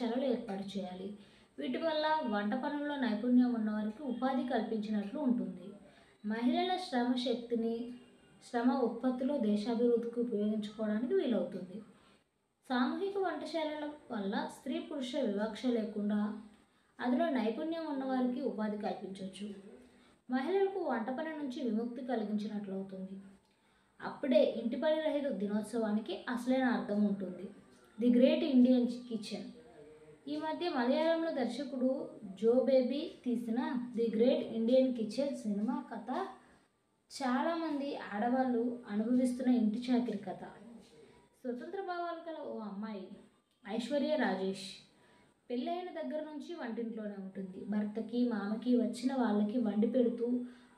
వంటశాలలు ఏర్పాటు చేయాలి. వీటి వల్ల వంట పనుల్లో నైపుణ్యం ఉన్నవారికి ఉపాధి కల్పించినట్లు ఉంటుంది. మహిళల శ్రమ ఉత్పత్తిలో దేశాభివృద్ధికి ఉపయోగించుకోవడానికి వీలవుతుంది. సామూహిక వంటశాలల వల్ల స్త్రీ పురుష వివక్ష లేకుండా అందులో నైపుణ్యం ఉన్నవారికి ఉపాధి కల్పించవచ్చు. మహిళలకు వంట పని నుంచి విముక్తి కలిగించినట్లు అవుతుంది. అప్పుడే ఇంటి పని రహిత దినోత్సవానికి అసలైన అర్థం ఉంటుంది. The great Indian kitchen. ఈ మధ్య మలయాళంలో దర్శకుడు జో బేబీ తీసిన the great Indian kitchen cinema కథ చాలామంది ఆడవాళ్ళు అనుభవిస్తున్న ఇంటి చాకిరి కథ. స్వతంత్ర భావాలు గల ఓ అమ్మాయి ఐశ్వర్య రాజేష్ పెళ్ళైన దగ్గర నుంచి వంటింట్లోనే ఉంటుంది. భర్తకి మామకి వచ్చిన వాళ్ళకి వండి పెడుతూ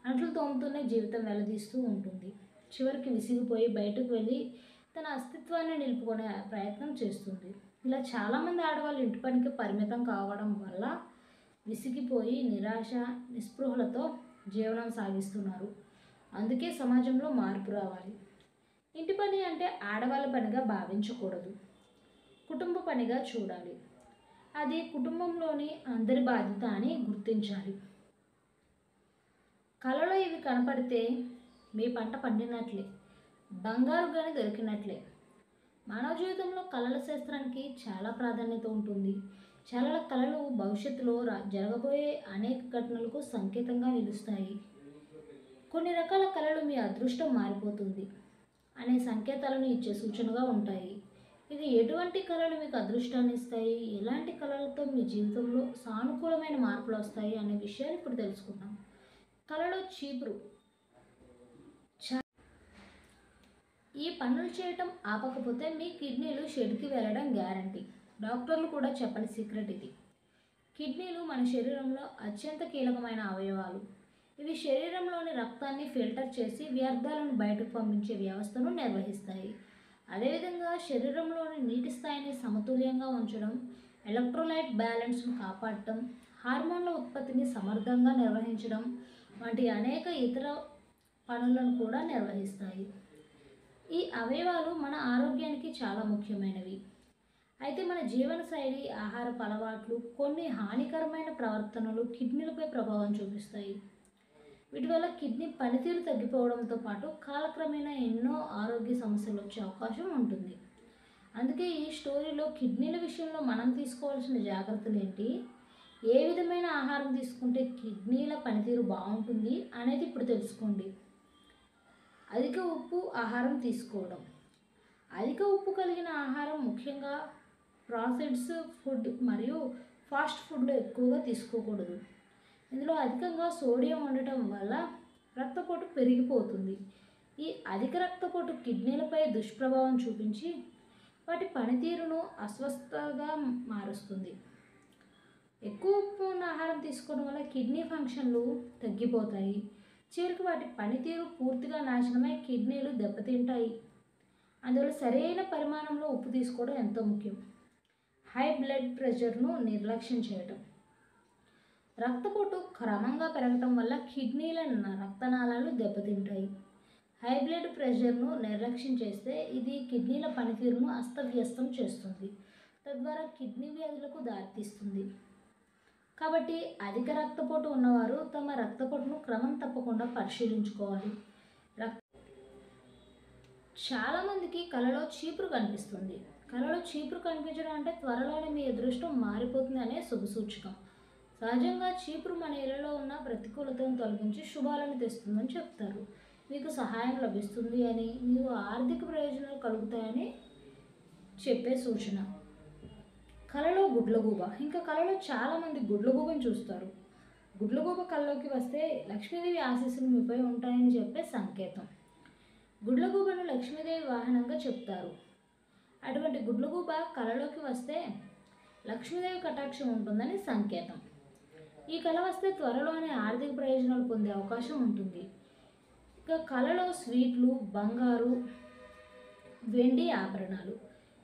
అంట్లు తోముతూనే జీవితం వెల్లదీస్తూ ఉంటుంది. చివరికి విసిగిపోయి బయటకు వెళ్ళి తన అస్తిత్వాన్ని నిలుపుకునే ప్రయత్నం చేస్తుంది. ఇలా చాలామంది ఆడవాళ్ళు ఇంటి పనికి పరిమితం కావడం వల్ల విసిగిపోయి నిరాశ నిస్పృహలతో జీవనం సాగిస్తున్నారు. అందుకే సమాజంలో మార్పు రావాలి. ఇంటి పని అంటే ఆడవాళ్ళ పనిగా భావించకూడదు, కుటుంబ పనిగా చూడాలి. అది కుటుంబంలోని అందరి బాధ్యత అని గుర్తించాలి. కళలో ఇవి కనపడితే మీ పంట పండినట్లే, బంగారు గని దొరికినట్లే. మానవ జీవితంలో కళల శాస్త్రానికి చాలా ప్రాధాన్యత ఉంటుంది. చాలా కళలు భవిష్యత్తులో జరగబోయే అనేక ఘటనలకు సంకేతంగా నిలుస్తాయి. కొన్ని రకాల కళలు మీ అదృష్టం మారిపోతుంది అనే సంకేతాలను ఇచ్చే సూచనగా ఉంటాయి. ఇది ఎటువంటి కళలు మీకు అదృష్టాన్ని ఇస్తాయి, ఎలాంటి కళలతో మీ జీవితంలో సానుకూలమైన మార్పులు వస్తాయి అనే విషయాలు ఇప్పుడు తెలుసుకుందాం. కళలో చీపురు. ఈ పనులు చేయటం ఆపకపోతే మీ కిడ్నీలు షెడ్కి వెళ్ళడం గ్యారంటీ. డాక్టర్లు కూడా చెప్పని సీక్రెట్ ఇది. కిడ్నీలు మన శరీరంలో అత్యంత కీలకమైన అవయవాలు. ఇవి శరీరంలోని రక్తాన్ని ఫిల్టర్ చేసి వ్యర్థాలను బయటకు పంపించే వ్యవస్థను నిర్వహిస్తాయి. అదేవిధంగా శరీరంలోని నీటి స్థాయిని సమతుల్యంగా ఉంచడం, ఎలక్ట్రోలైట్ బ్యాలెన్స్ను కాపాడటం, హార్మోన్ల ఉత్పత్తిని సమర్థంగా నిర్వహించడం వంటి అనేక ఇతర పనులను కూడా నిర్వహిస్తాయి. ఈ అవయవాలు మన ఆరోగ్యానికి చాలా ముఖ్యమైనవి. అయితే మన జీవనశైలి, ఆహారపు అలవాట్లు, కొన్ని హానికరమైన ప్రవర్తనలు కిడ్నీలపై ప్రభావం చూపిస్తాయి. వీటి వల్ల కిడ్నీ పనితీరు తగ్గిపోవడంతో పాటు కాలక్రమేణా ఎన్నో ఆరోగ్య సమస్యలు వచ్చే అవకాశం ఉంటుంది. అందుకే ఈ స్టోరీలో కిడ్నీల విషయంలో మనం తీసుకోవాల్సిన జాగ్రత్తలు ఏంటి, ఏ విధమైన ఆహారం తీసుకుంటే కిడ్నీల పనితీరు బాగుంటుంది అనేది ఇప్పుడు తెలుసుకోండి. అధిక ఉప్పు ఆహారం తీసుకోవడం. అధిక ఉప్పు కలిగిన ఆహారం ముఖ్యంగా ప్రాసెస్డ్ ఫుడ్ మరియు ఫాస్ట్ ఫుడ్లో ఎక్కువగా తీసుకోకూడదు. ఇందులో అధికంగా సోడియం ఉండటం వల్ల రక్తపోటు పెరిగిపోతుంది. ఈ అధిక రక్తపోటు కిడ్నీలపై దుష్ప్రభావం చూపించి వాటి పనితీరును అస్వస్థగా మారుస్తుంది. ఎక్కువ ఉప్పు ఉన్న ఆహారం తీసుకోవడం వల్ల కిడ్నీ ఫంక్షన్లు తగ్గిపోతాయి. చివరికి వాటి పనితీరు పూర్తిగా నాశనమై కిడ్నీలు దెబ్బతింటాయి. అందువల్ల సరైన పరిమాణంలో ఉప్పు తీసుకోవడం ఎంతో ముఖ్యం. హై బ్లడ్ ప్రెషర్ను నిర్లక్ష్యం చేయటం. రక్తపోటు క్రమంగా పెరగటం వల్ల కిడ్నీల రక్తనాళాలు దెబ్బతింటాయి. హై బ్లడ్ ప్రెషర్ను నిర్లక్ష్యం చేస్తే ఇది కిడ్నీల పనితీరును అస్తవ్యస్తం చేస్తుంది, తద్వారా కిడ్నీ వ్యాధులకు దారితీస్తుంది. కాబట్టి అధిక రక్తపోటు ఉన్నవారు తమ రక్తపోటును క్రమం తప్పకుండా పరిశీలించుకోవాలి. చాలామందికి కళలో చీపురు కనిపిస్తుంది. కళలో చీపురు కనిపించడం అంటే త్వరలోనే మీ అదృష్టం మారిపోతుంది అనే శుభసూచకం. సహజంగా చీపురు మన ఇళ్లలో ఉన్న ప్రతికూలతను తొలగించి శుభాలను తెస్తుందని చెప్తారు. మీకు సహాయం లభిస్తుంది అని, మీకు ఆర్థిక ప్రయోజనాలు కలుగుతాయని చెప్పే సూచన. కళలో గుడ్లగూబ. ఇంకా కళలో చాలామంది గుడ్లగూబను చూస్తారు. గుడ్లగూబ కళ్ళలోకి వస్తే లక్ష్మీదేవి ఆశీస్సులు మీపై ఉంటాయని చెప్పే సంకేతం. గుడ్లగూబను లక్ష్మీదేవి వాహనంగా చెప్తారు. అటువంటి గుడ్లగూబ కళలోకి వస్తే లక్ష్మీదేవి కటాక్షం ఉంటుందని సంకేతం. ఈ కళ వస్తే త్వరలోనే ఆర్థిక ప్రయోజనాలు పొందే అవకాశం ఉంటుంది. ఇక కళలో స్వీట్లు, బంగారు, వెండి ఆభరణాలు.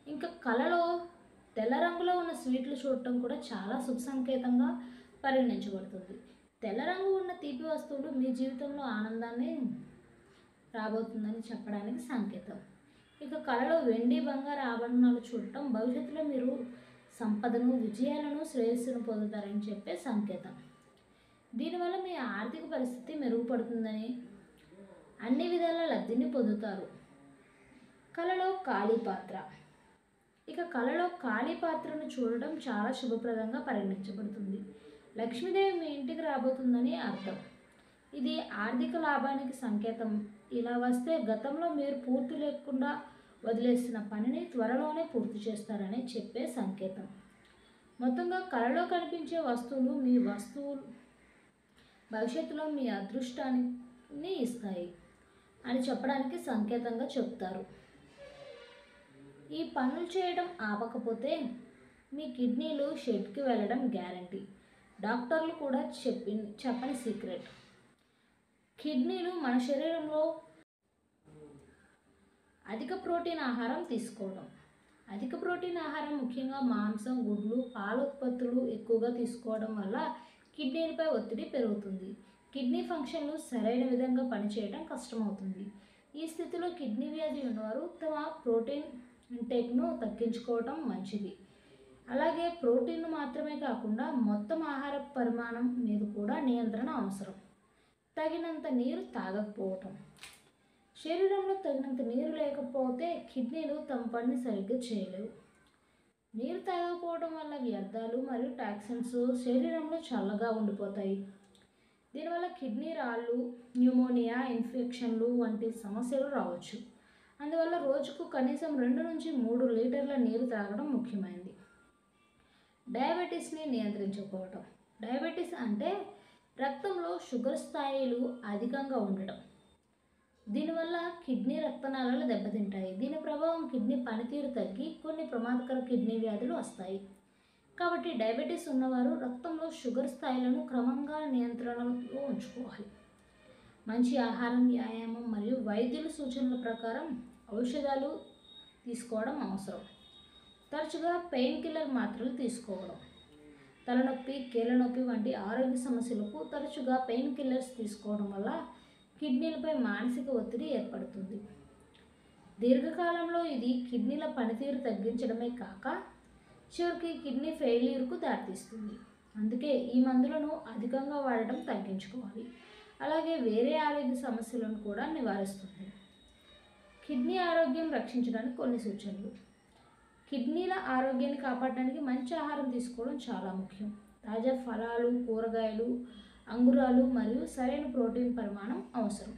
ఇంకా కళలో తెల్ల రంగులో ఉన్న స్వీట్లు చూడటం కూడా చాలా శుభ సంకేతంగా పరిగణించబడుతుంది. తెల్ల రంగు ఉన్న తీపి వస్తువులు మీ జీవితంలో ఆనందాన్ని రాబోతుందని చెప్పడానికి సంకేతం. ఇక కళలో వెండి, బంగారు ఆభరణాలు చూడటం భవిష్యత్తులో మీరు సంపదను, విజయాలను, శ్రేయస్సును పొందుతారని చెప్పే సంకేతం. దీనివల్ల మీ ఆర్థిక పరిస్థితి మెరుగుపడుతుందని, అన్ని విధాల లబ్ధిని పొందుతారు. కలలో ఖాళీ పాత్ర. ఇక కలలో ఖాళీ పాత్రను చూడడం చాలా శుభప్రదంగా పరిగణించబడుతుంది. లక్ష్మీదేవి మీ ఇంటికి రాబోతుందని అర్థం. ఇది ఆర్థిక లాభానికి సంకేతం. ఇలా వస్తే గతంలో మీరు పూర్తి లేకుండా వదిలేసిన పనిని త్వరలోనే పూర్తి చేస్తారని చెప్పే సంకేతం. మొత్తంగా కలలో కనిపించే వస్తువులు భవిష్యత్తులో మీ అదృష్టాన్ని ఇస్తాయి అని చెప్పడానికి సంకేతంగా చెప్తారు. ఈ పనులు చేయడం ఆపకపోతే మీ కిడ్నీలు షెడ్కి వెళ్ళడం గ్యారంటీ. డాక్టర్లు కూడా చెప్పని సీక్రెట్. కిడ్నీలు మన శరీరంలో అధిక ప్రోటీన్ ఆహారం తీసుకోవడం. అధిక ప్రోటీన్ ఆహారం ముఖ్యంగా మాంసం, గుడ్లు, పాల ఉత్పత్తులు ఎక్కువగా తీసుకోవడం వల్ల కిడ్నీలపై ఒత్తిడి పెరుగుతుంది. కిడ్నీ ఫంక్షన్లు సరైన విధంగా పనిచేయడం కష్టమవుతుంది. ఈ స్థితిలో కిడ్నీ వ్యాధి ఉన్నవారు తమ ప్రోటీన్ ఇంటేక్ను తగ్గించుకోవడం మంచిది. అలాగే ప్రోటీన్ మాత్రమే కాకుండా మొత్తం ఆహార పరిమాణం మీద కూడా నియంత్రణ అవసరం. తగినంత నీరు తాగకపోవటం. శరీరంలో తగినంత నీరు లేకపోతే కిడ్నీలు తమ పనిని సరిగ్గా చేయలేవు. నీరు తాగకపోవడం వల్ల వ్యర్థాలు మరియు టాక్సిన్స్ శరీరంలో చల్లగా ఉండిపోతాయి. దీనివల్ల కిడ్నీ రాళ్ళు, న్యూమోనియా, ఇన్ఫెక్షన్లు వంటి సమస్యలు రావచ్చు. అందువల్ల రోజుకు కనీసం 2 నుంచి 3 లీటర్ల నీరు తాగడం ముఖ్యమైనది. డయాబెటీస్ని నియంత్రించుకోవటం. డయాబెటీస్ అంటే రక్తంలో షుగర్ స్థాయిలు అధికంగా ఉండటం. దీనివల్ల కిడ్నీ రక్తనాళాలు దెబ్బతింటాయి. దీని ప్రభావం కిడ్నీ పనితీరు తగ్గి కొన్ని ప్రమాదకర కిడ్నీ వ్యాధులు వస్తాయి. కాబట్టి డయాబెటీస్ ఉన్నవారు రక్తంలో షుగర్ స్థాయిలను క్రమంగా నియంత్రణలో ఉంచుకోవాలి. మంచి ఆహారం, వ్యాయామం మరియు వైద్యుల సూచనల ప్రకారం ఔషధాలు తీసుకోవడం అవసరం. తరచుగా పెయిన్ కిల్లర్ మాత్రలు తీసుకోవడం. తలనొప్పి, కీళ్ళనొప్పి వంటి ఆరోగ్య సమస్యలకు తరచుగా పెయిన్ కిల్లర్స్ తీసుకోవడం వల్ల కిడ్నీలపై మానసిక ఒత్తిడి ఏర్పడుతుంది. దీర్ఘకాలంలో ఇది కిడ్నీల పనితీరు తగ్గించడమే కాక చివరికి కిడ్నీ ఫెయిల్యూర్కు దారితీస్తుంది. అందుకే ఈ మందులను అధికంగా వాడటం తగ్గించుకోవాలి. అలాగే వేరే ఆరోగ్య సమస్యలను కూడా నివారిస్తుంది. కిడ్నీ ఆరోగ్యం రక్షించడానికి కొన్ని సూచనలు. కిడ్నీల ఆరోగ్యాన్ని కాపాడడానికి మంచి ఆహారం తీసుకోవడం చాలా ముఖ్యం. తాజా ఫలాలు, కూరగాయలు, అంగురాలు మరియు సరైన ప్రోటీన్ పరిమాణం అవసరం.